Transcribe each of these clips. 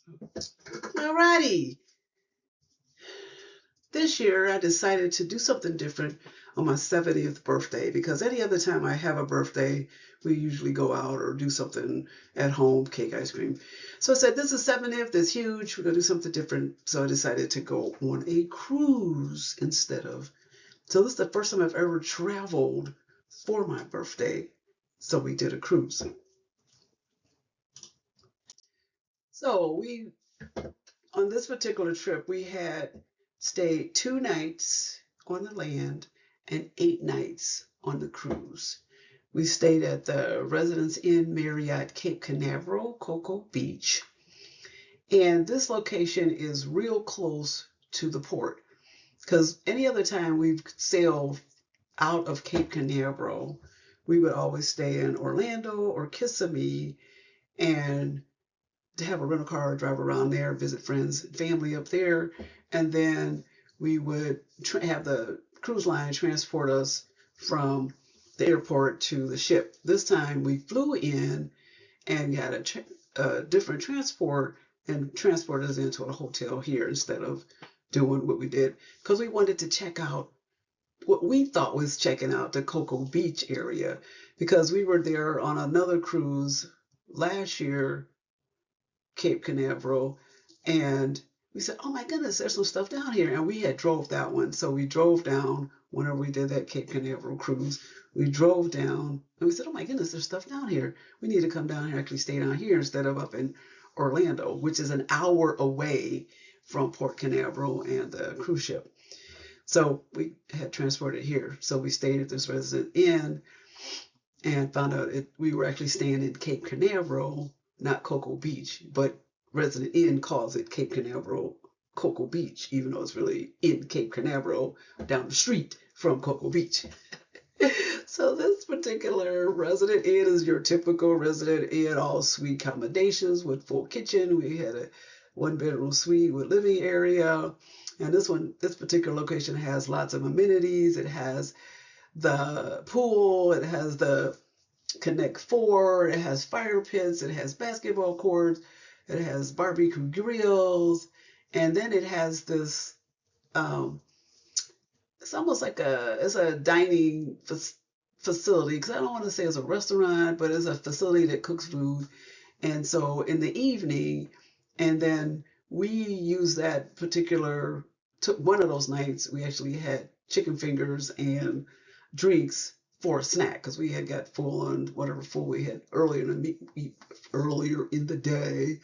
Alrighty. This year I decided to do something different on my 70th birthday because any other time I have a birthday, we usually go out or do something at home, cake, ice cream. So I said, this is 70th, it's huge, we're going to do something different. So I decided to go on a cruise instead of. So this is the first time I've ever traveled for my birthday. So we did a cruise. So on this particular trip, we had stayed 2 nights on the land and 8 nights on the cruise. We stayed at the Residence Inn Marriott Cape Canaveral, Cocoa Beach. And this location is real close to the port because any other time we've sailed out of Cape Canaveral, we would always stay in Orlando or Kissimmee and to have a rental car, drive around there, visit friends and family up there, and then we would have the cruise line transport us from the airport to the ship. This time we flew in and got a different transport and transported us into a hotel here instead of doing what we did because we wanted to check out what we thought was checking out the Cocoa Beach area because we were there on another cruise last year, Cape Canaveral, and we said, "Oh my goodness, there's some stuff down here." And we had drove that one, so we drove down whenever we did that Cape Canaveral cruise. We drove down and we said, "Oh my goodness, there's stuff down here. We need to come down here, actually stay down here instead of up in Orlando, which is an hour away from Port Canaveral and the cruise ship." So we had transported here. So we stayed at this Resident Inn and found out we were actually staying in Cape Canaveral, not Cocoa Beach, but Resident Inn calls it Cape Canaveral Cocoa Beach, even though it's really in Cape Canaveral down the street from Cocoa Beach. So this particular Resident Inn is your typical Resident Inn, all suite accommodations with full kitchen. We had a 1 bedroom suite with living area. And this particular location has lots of amenities. It has the pool, it has the Connect Four, it has fire pits, it has basketball courts, it has barbecue grills, and then it has this it's almost like it's a dining facility because I don't want to say it's a restaurant, but it's a facility that cooks food. And so in the evening, and then we use that particular, took one of those nights, we actually had chicken fingers and drinks for a snack because we had got full on whatever food we had earlier in the day,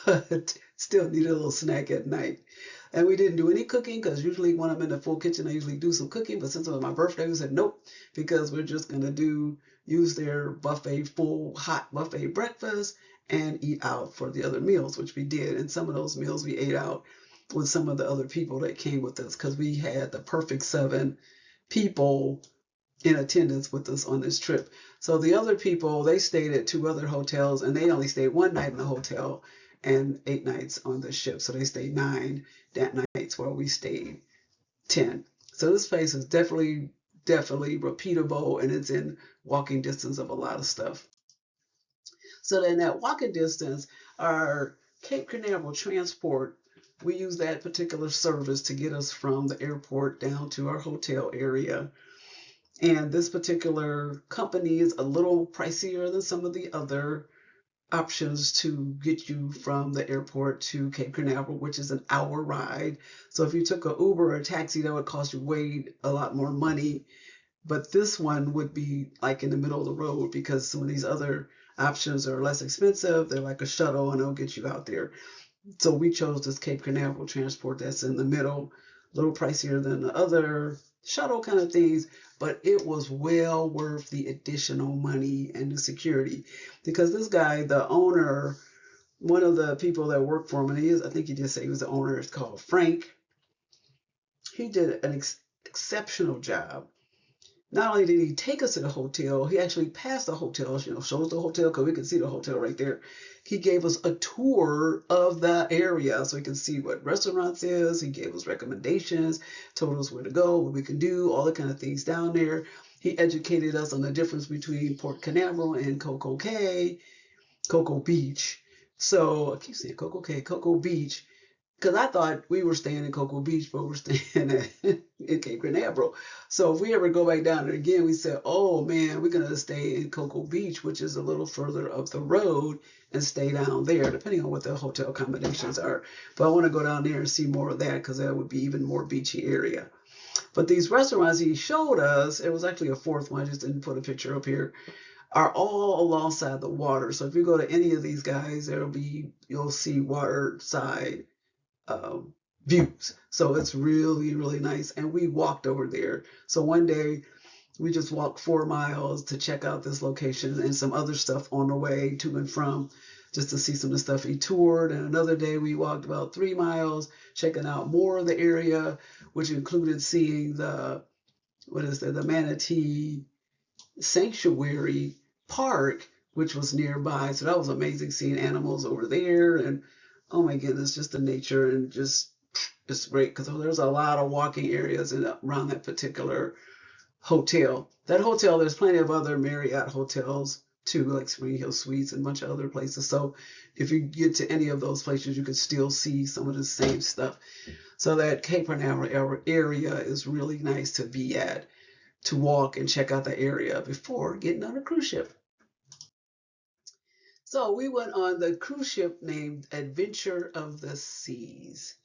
but still needed a little snack at night. And we didn't do any cooking because usually when I'm in the full kitchen, I usually do some cooking. But since it was my birthday, we said nope, because we're just going to use their buffet, full hot buffet breakfast and eat out for the other meals, which we did. And some of those meals we ate out with some of the other people that came with us because we had the perfect 7 people in attendance with us on this trip. So the other people, they stayed at 2 other hotels and they only stayed 1 night in the hotel and 8 nights on the ship. So they stayed 9 that nights while we stayed 10. So this place is definitely repeatable and it's in walking distance of a lot of stuff. So then that walking distance, our Cape Canaveral transport, we use that particular service to get us from the airport down to our hotel area. And this particular company is a little pricier than some of the other options to get you from the airport to Cape Canaveral, which is an hour ride. So if you took an Uber or a taxi, that would cost you way a lot more money. But this one would be like in the middle of the road because some of these other options are less expensive. They're like a shuttle and they'll get you out there. So we chose this Cape Canaveral transport that's in the middle, a little pricier than the other shuttle kind of things, but it was well worth the additional money and the security because this guy, the owner, one of the people that work for him, and I think he did say he was the owner, it's called Frank. He did an exceptional job. Not only did he take us to the hotel, he actually passed the hotel, shows the hotel because we can see the hotel right there. He gave us a tour of the area so we can see what restaurants is. He gave us recommendations, told us where to go, what we can do, all the kind of things down there. He educated us on the difference between Port Canaveral and Cocoa Beach. So I keep saying Cocoa Beach, because I thought we were staying in Cocoa Beach, but we're staying in Cape Canaveral. So if we ever go back down there again, we said, oh man, we're gonna stay in Cocoa Beach, which is a little further up the road, and stay down there, depending on what the hotel accommodations are. But I want to go down there and see more of that because that would be even more beachy area. But these restaurants he showed us, it was actually a fourth one, I just didn't put a picture up here, are all alongside the water. So if you go to any of these guys, you'll see waterside um, views. So it's really, really nice. And we walked over there. So one day we just walked 4 miles to check out this location and some other stuff on the way to and from, just to see some of the stuff he toured. And another day we walked about 3 miles, checking out more of the area, which included seeing the Manatee Sanctuary Park, which was nearby. So that was amazing seeing animals over there. And oh my goodness, just the nature and just it's great because there's a lot of walking areas around that particular hotel. That hotel, there's plenty of other Marriott hotels too, like Spring Hill Suites and a bunch of other places. So if you get to any of those places, you can still see some of the same stuff. So that Cape Canaveral area is really nice to be at, to walk and check out the area before getting on a cruise ship. So we went on the cruise ship named Adventure of the Seas.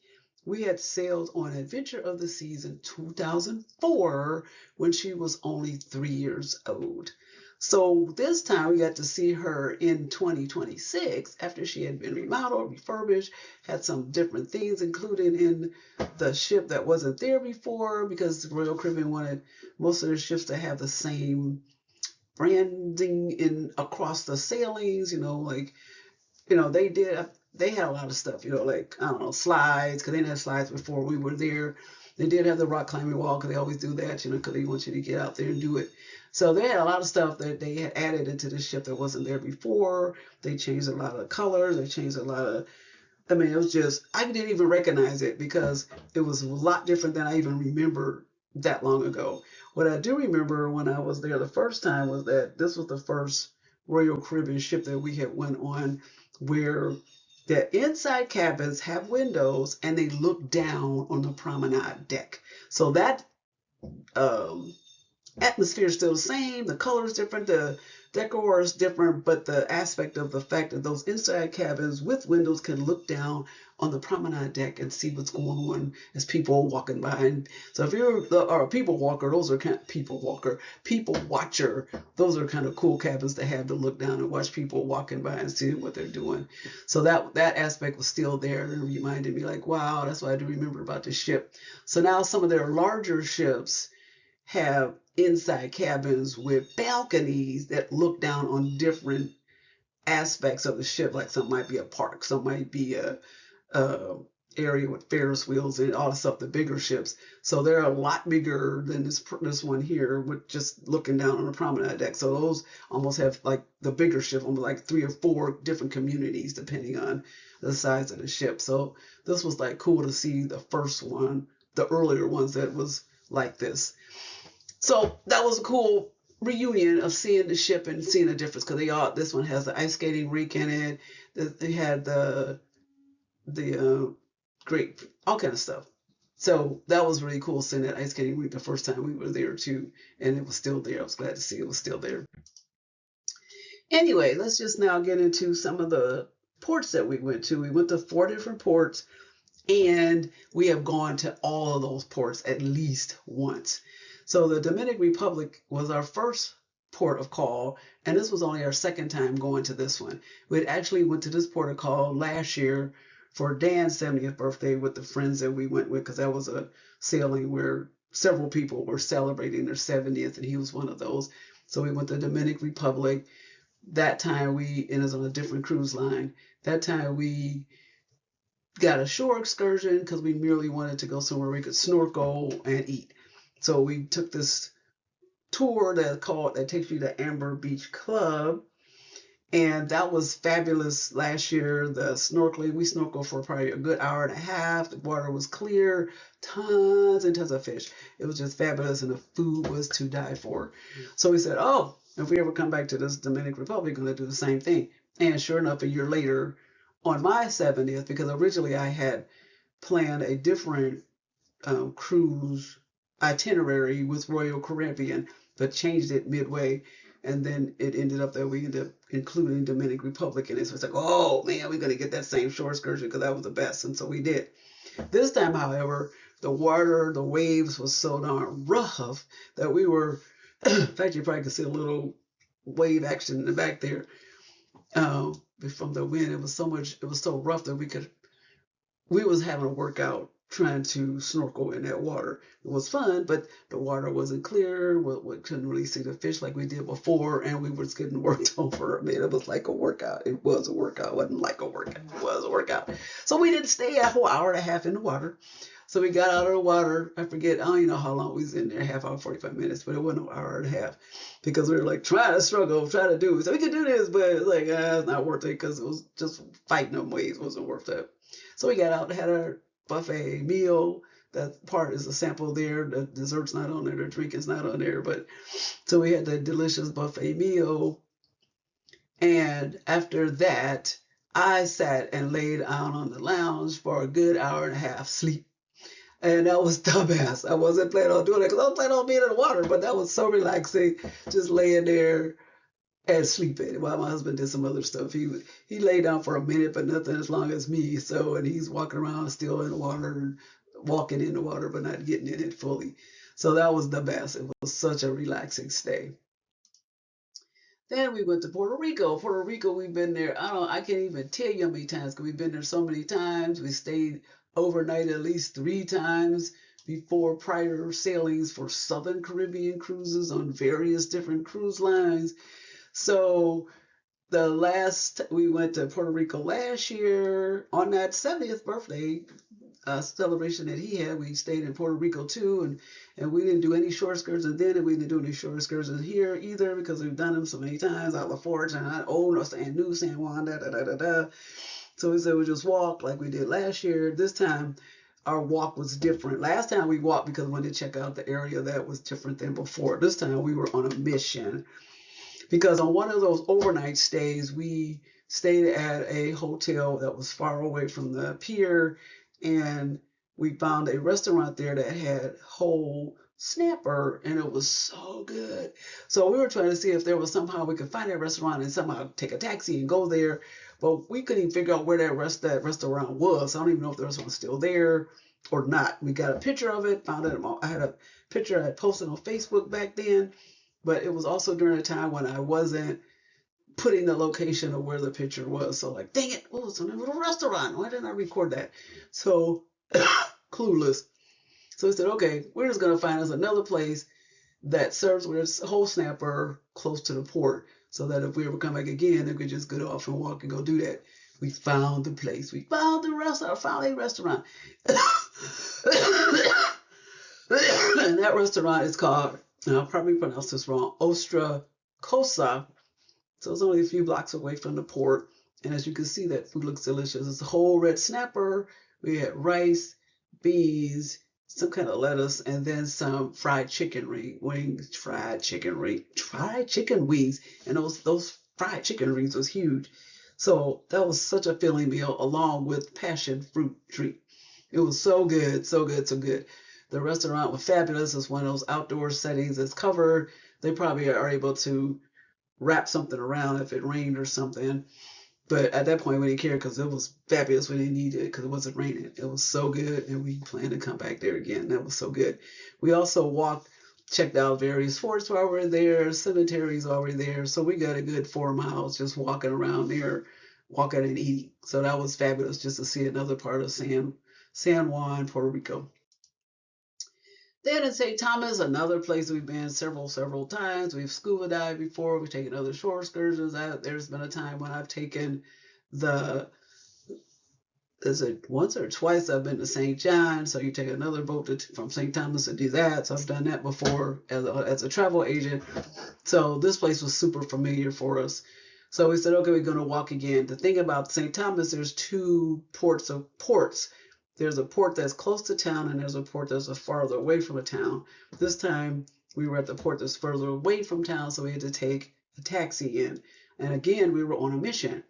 We had sailed on Adventure of the Seas in 2004 when she was only 3 years old. So this time we got to see her in 2026 after she had been remodeled, refurbished, had some different things included in the ship that wasn't there before because Royal Caribbean wanted most of their ships to have the same branding in across the sailings, like they had a lot of stuff, like I don't know, slides, because they didn't have slides before we were there. They did have the rock climbing wall because they always do that, because they want you to get out there and do it. So they had a lot of stuff that they had added into the ship that wasn't there before. They changed a lot of colors. They changed a lot of, I mean, it was just, I didn't even recognize it because it was a lot different than I even remember that long ago. What I do remember when I was there the first time was that this was the first Royal Caribbean ship that we had went on where the inside cabins have windows and they look down on the promenade deck. So that um, atmosphere is still the same, the color is different, the decor is different, but the aspect of the fact that those inside cabins with windows can look down on the promenade deck and see what's going on as people are walking by. And so if you're a people walker, those are kind of people watcher, those are kind of cool cabins to have to look down and watch people walking by and see what they're doing. So that aspect was still there and reminded me like, wow, that's what I do remember about the ship. So now some of their larger ships have inside cabins with balconies that look down on different aspects of the ship. Like some might be a park, some might be a area with Ferris wheels and all the stuff. The bigger ships, so they're a lot bigger than this one here, with just looking down on the promenade deck. So those almost have like the bigger ship, almost like 3 or 4 different communities depending on the size of the ship. So this was like cool to see the first one, the earlier ones that was like this. So that was a cool reunion of seeing the ship and seeing the difference because this one has the ice skating rink in it. They had the great all kind of stuff. So that was really cool seeing that ice skating rink the first time we were there too, and it was still there. I was glad to see it was still there. Anyway, let's just now get into some of the ports that we went to. We went to 4 different ports, and we have gone to all of those ports at least once. So the Dominican Republic was our first port of call, and this was only our second time going to this one. We had actually went to this port of call last year for Dan's 70th birthday with the friends that we went with, because that was a sailing where several people were celebrating their 70th, and he was one of those. So we went to the Dominican Republic. That time and it was on a different cruise line. That time we got a shore excursion because we merely wanted to go somewhere we could snorkel and eat. So we took this tour that takes you to Amber Beach Club, and that was fabulous last year. The snorkeling, we snorkeled for probably a good hour and a half. The water was clear, tons and tons of fish. It was just fabulous, and the food was to die for. So we said, oh, if we ever come back to this Dominican Republic, we're going to do the same thing. And sure enough, a year later, on my 70th, because originally I had planned a different cruise itinerary with Royal Caribbean, but changed it midway. And then it ended up that we ended up including Dominican Republic in it. So it's like, oh man, we're going to get that same shore excursion because that was the best. And so we did. This time, however, the water, the waves was so darn rough that we were, in fact, you probably could see a little wave action in the back there from the wind. It was so much, it was so rough that we was having a workout trying to snorkel in that water. It was fun, but the water wasn't clear. We couldn't really see the fish like we did before, and we was getting worked over. I mean, it was like a workout. It was a workout. It wasn't like a workout. It was a workout. So we didn't stay a whole hour and a half in the water. So we got out of the water. I forget, I don't even know how long we was in there, half hour, 45 minutes, but it wasn't an hour and a half because we were like trying to struggle, trying to do it. So we could do this, but it's like, it's not worth it because it was just fighting them waves. It wasn't worth it. So we got out and had our buffet meal. That part is a sample there. The dessert's not on there. The drinking's not on there. But so we had the delicious buffet meal. And after that, I sat and laid down on the lounge for a good hour and a half sleep. And that was dumbass. I wasn't planning on doing it because I was planning on being in the water, but that was so relaxing, just laying there and sleeping while my husband did some other stuff. He lay down for a minute, but nothing as long as me. So, and he's walking around still in the water, walking in the water, but not getting in it fully. So that was the best. It was such a relaxing stay. Then we went to Puerto Rico. Puerto Rico, we've been there. I can't even tell you how many times because we've been there so many times. We stayed overnight at least 3 times before prior sailings for Southern Caribbean cruises on various different cruise lines. So the last we went to Puerto Rico last year on that 70th birthday celebration that he had, we stayed in Puerto Rico too, and we didn't do any shore excursions then, and we didn't do any shore excursions here either because we've done them so many times out La Forge and old and new San Juan, da da da da da. So we said we just walk like we did last year. This time our walk was different. Last time we walked because we wanted to check out the area that was different than before. This time we were on a mission because on one of those overnight stays, we stayed at a hotel that was far away from the pier, and we found a restaurant there that had whole snapper, and it was so good. So we were trying to see if there was somehow we could find that restaurant and somehow take a taxi and go there, but we couldn't even figure out where that restaurant was. I don't even know if the restaurant was still there or not. We got a picture of it, found it. I had a picture I posted on Facebook back then, but it was also during a time when I wasn't putting the location of where the picture was. So like, dang it, what was the name of the restaurant? Why didn't I record that? So clueless. So we said, okay, we're just gonna find us another place that serves with a whole snapper close to the port, so that if we ever come back again, we could just get off and walk and go do that. We found the place. We found the restaurant. Found a restaurant. And that restaurant is called, and I'll probably pronounce this wrong, Ostra Cosa. So it's only a few blocks away from the port. And as you can see, that food looks delicious. It's a whole red snapper. We had rice, beans, some kind of lettuce, and then some fried chicken wings, fried chicken wings. And those fried chicken wings was huge. So that was such a filling meal along with passion fruit drink. It was so good, so good, so good. The restaurant was fabulous. It's one of those outdoor settings that's covered. They probably are able to wrap something around if it rained or something. But at that point, we didn't care because it was fabulous. We didn't need it because it wasn't raining. It was so good, and we plan to come back there again. That was so good. We also checked out various forts while we were there, cemeteries while we were there. So we got a good 4 miles just walking around there, walking and eating. So that was fabulous just to see another part of San Juan, Puerto Rico. Then in St. Thomas, another place we've been several times. We've scuba dived before. We've taken other shore excursions. There's been a time when I've taken is it once or twice I've been to St. John. So you take another boat from St. Thomas to do that. So I've done that before as a travel agent. So this place was super familiar for us. So we said, okay, we're going to walk again. The thing about St. Thomas, there's 2 ports. There's a port that's close to town, and there's a port that's farther away from a town. This time, we were at the port that's further away from town, so we had to take a taxi in. And again, we were on a mission.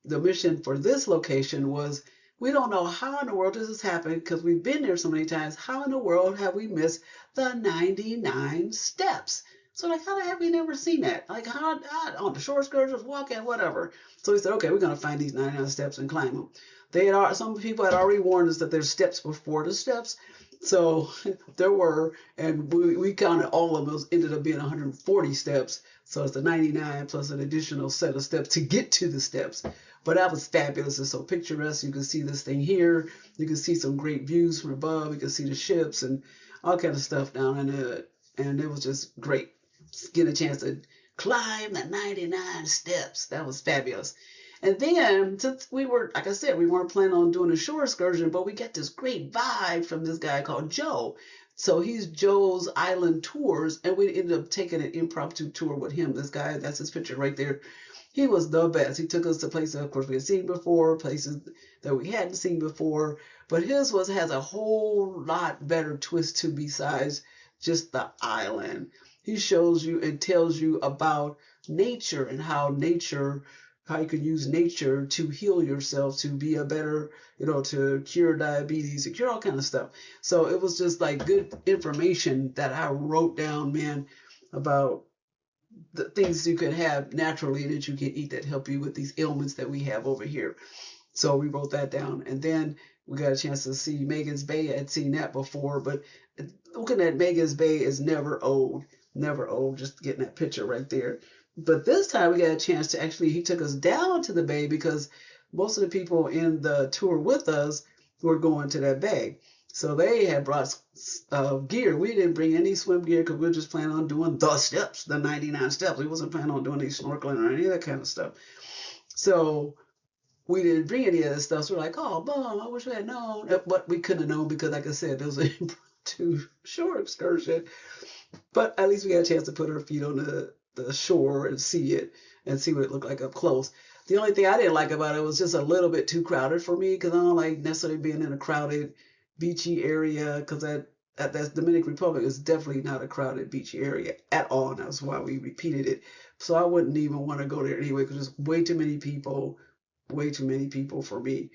the mission for this location was, we don't know how in the world this has happened because we've been there so many times. How in the world have we missed the 99 steps? So like, how the heck we never seen that? Like, how on the shore excursions, walking, whatever. So we said, okay, we're gonna find these 99 steps and climb them. Some people had already warned us that there's steps before the steps. So there were, and we counted all of those, ended up being 140 steps. So it's the 99 plus an additional set of steps to get to the steps. But that was fabulous. It's so picturesque. You can see this thing here. You can see some great views from above. You can see the ships and all kind of stuff down in it. And it was just great. Getting a chance to climb the 99 steps. That was fabulous. And then, since we were, like I said, we weren't planning on doing a shore excursion, but we got this great vibe from this guy called Joe. So he's Joe's Island Tours, and we ended up taking an impromptu tour with him. This guy, that's his picture right there. He was the best. He took us to places, of course, we had seen before, places that we hadn't seen before, but his has a whole lot better twist to besides just the island. He shows you and tells you about nature and how you can use nature to heal yourself, to be a better, to cure diabetes, to cure all kind of stuff. So it was just like good information that I wrote down, man, about the things you could have naturally that you can eat that help you with these ailments that we have over here. So we wrote that down. And then we got a chance to see Megan's Bay. I'd seen that before, but looking at Megan's Bay is never old, just getting that picture right there. But this time we got a chance to he took us down to the bay because most of the people in the tour with us were going to that bay. So they had brought gear. We didn't bring any swim gear because we were just planning on doing the steps, the 99 steps. We wasn't planning on doing any snorkeling or any of that kind of stuff. So we didn't bring any of that stuff. So we're like, oh, bum, I wish we had known. But we couldn't have known because, like I said, there was an impromptu shore excursion. But at least we got a chance to put our feet on the shore and see it and see what it looked like up close. The only thing I didn't like about it was just a little bit too crowded for me because I don't like necessarily being in a crowded beachy area because that's Dominican Republic is definitely not a crowded beachy area at all. And that's why we repeated it. So I wouldn't even want to go there anyway because there's way too many people for me.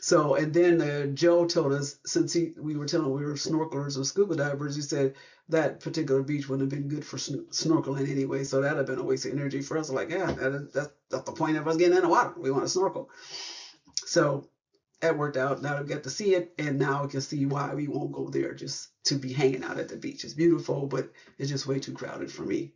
So, and then Joe told us, since we were telling we were snorkelers or scuba divers, he said that particular beach wouldn't have been good for snorkeling anyway. So that'd have been a waste of energy for us. Like, yeah, that's the point of us getting in the water. We want to snorkel. So that worked out. Now we got to see it, and now we can see why we won't go there just to be hanging out at the beach. It's beautiful, but it's just way too crowded for me.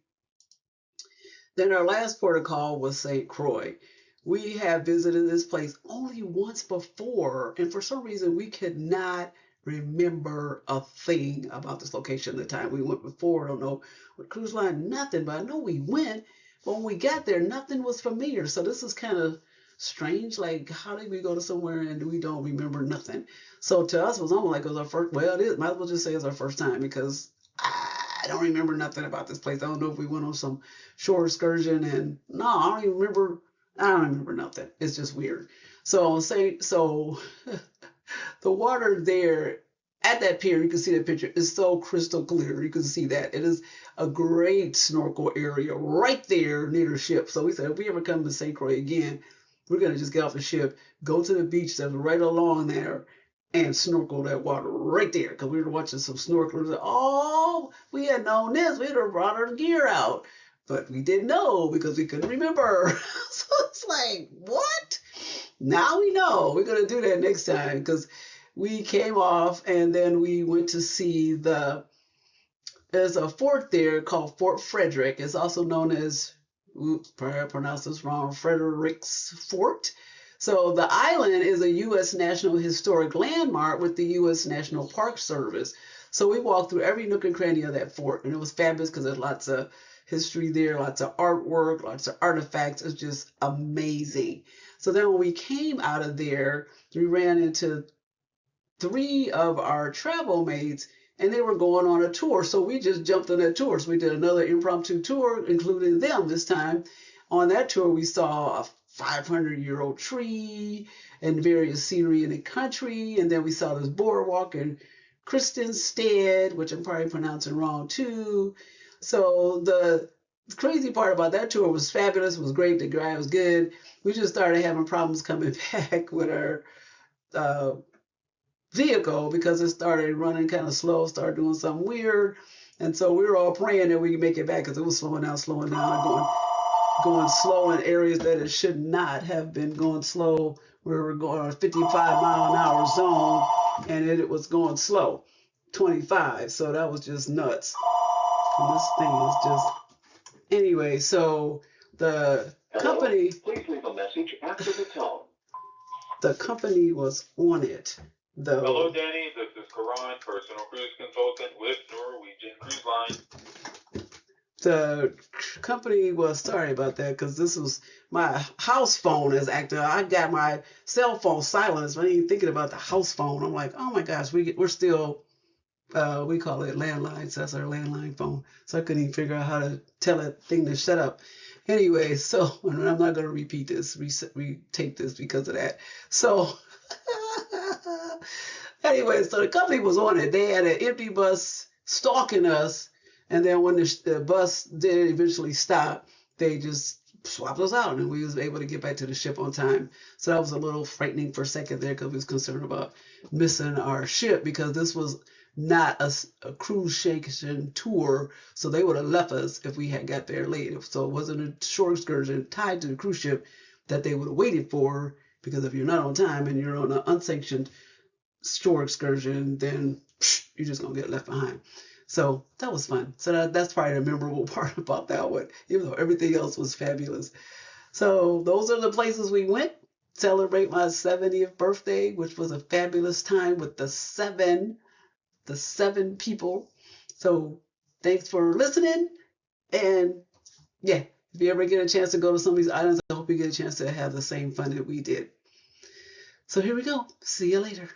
Then our last port of call was St. Croix. We have visited this place only once before, and for some reason we could not remember a thing about this location the time we went before. I don't know what cruise line, nothing, but I know we went. But when we got there, nothing was familiar. So this is kind of strange. Like, how did we go to somewhere and we don't remember nothing? So to us, it was almost like it was our first. Well, it is. Might as well just say it's our first time because I don't remember nothing about this place. I don't know if we went on some shore excursion, and no, I don't even remember. I don't remember nothing. It's just weird. So the water there at that pier, you can see that picture, is so crystal clear. You can see that. It is a great snorkel area right there near the ship. So we said if we ever come to St. Croix again, we're going to just get off the ship, go to the beach that's right along there, and snorkel that water right there. Because we were watching some snorkelers. Oh, we had known this. We'd have brought our gear out. But we didn't know because we couldn't remember. So it's like, what? Now we know. We're going to do that next time because we came off and then we went to see there's a fort there called Fort Frederick. It's also known as, probably I pronounced this wrong, Frederick's Fort. So the island is a U.S. National Historic Landmark with the U.S. National Park Service. So we walked through every nook and cranny of that fort, and it was fabulous because there's lots of history there, lots of artwork, lots of artifacts. It's just amazing. So then when we came out of there, we ran into 3 of our travel mates, and they were going on a tour. So we just jumped on that tour. So we did another impromptu tour, including them this time. On that tour, we saw a 500-year-old tree and various scenery in the country. And then we saw this boardwalk in Kristenstead, which I'm probably pronouncing wrong too. So The crazy part about that tour was fabulous, was great, the drive was good. We just started having problems coming back with our uh, vehicle because it started running kind of slow, started doing something weird. And so we were all praying that we could make it back because it was slowing down, going slow in areas that it should not have been going slow. We were going on a 55-mile-an-hour zone, and it was going slow, 25. So that was just nuts. And this thing is just anyway. So the company, please leave a message after the tone. The company was on it. Hello, Danny. This is Karan, personal cruise consultant with Norwegian Cruise Line. The company was sorry about that because this was my house phone is active. I got my cell phone silenced. I ain't even thinking about the house phone. I'm like, oh my gosh, we're still we call it landline. So that's our landline phone. So I couldn't even figure out how to tell that thing to shut up. Anyway, so I'm not going to repeat this, retake this because of that. So anyway, so the company was on it. They had an empty bus stalking us, and then when the bus did eventually stop, they just swapped us out, and we was able to get back to the ship on time. So that was a little frightening for a second there because we was concerned about missing our ship because this was not a cruise station tour, so they would have left us if we had got there late. So it wasn't a shore excursion tied to the cruise ship that they would have waited for, because if you're not on time and you're on an unsanctioned shore excursion, then you're just gonna get left behind. So that was fun. So that's probably the memorable part about that one, even though everything else was fabulous. So those are the places we went. Celebrate my 70th birthday, which was a fabulous time with the seven people. So thanks for listening. And yeah, if you ever get a chance to go to some of these islands, I hope you get a chance to have the same fun that we did. So here we go. See you later.